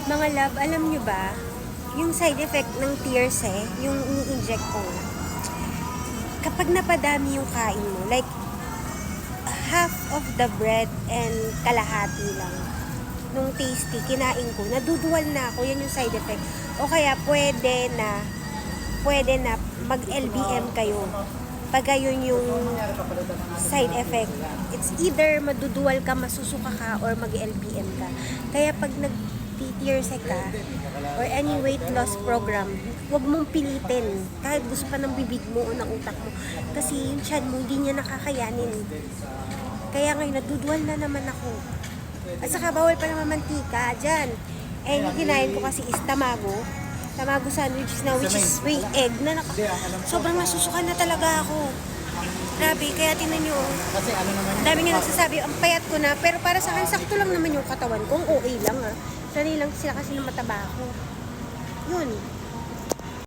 Mga love, alam nyo ba, yung side effect ng tears yung ini-inject ko, kapag napadami yung kain mo, like, half of the bread and kalahati lang, nung tasty, kinain ko, naduduwal na ako, yan yung side effect. O kaya, pwede na mag-LBM kayo. Pag yun yung side effect, it's either maduduwal ka, masusuka ka, or mag-LBM ka. Kaya pag nag-TTRC ka, or any weight loss program, huwag mong pilitin. Kahit gusto pa ng bibig mo o ng utak mo. Kasi yung tiyan mo, hindi niya nakakayanin. Kaya ngayon, naduduwal na naman ako. At saka bawal pa naman mantika dyan. Eh, yung kinain ko kasi is tamago sandwiches na, which is way egg na sobrang nasusukan na talaga ako. Grabe, kaya tingnan nyo, ang dami nga nagsasabi, ang payat ko na, pero para sa akin, sakto lang naman yung katawan ko, okay lang sanay lang sila kasi na mataba ako. Yun.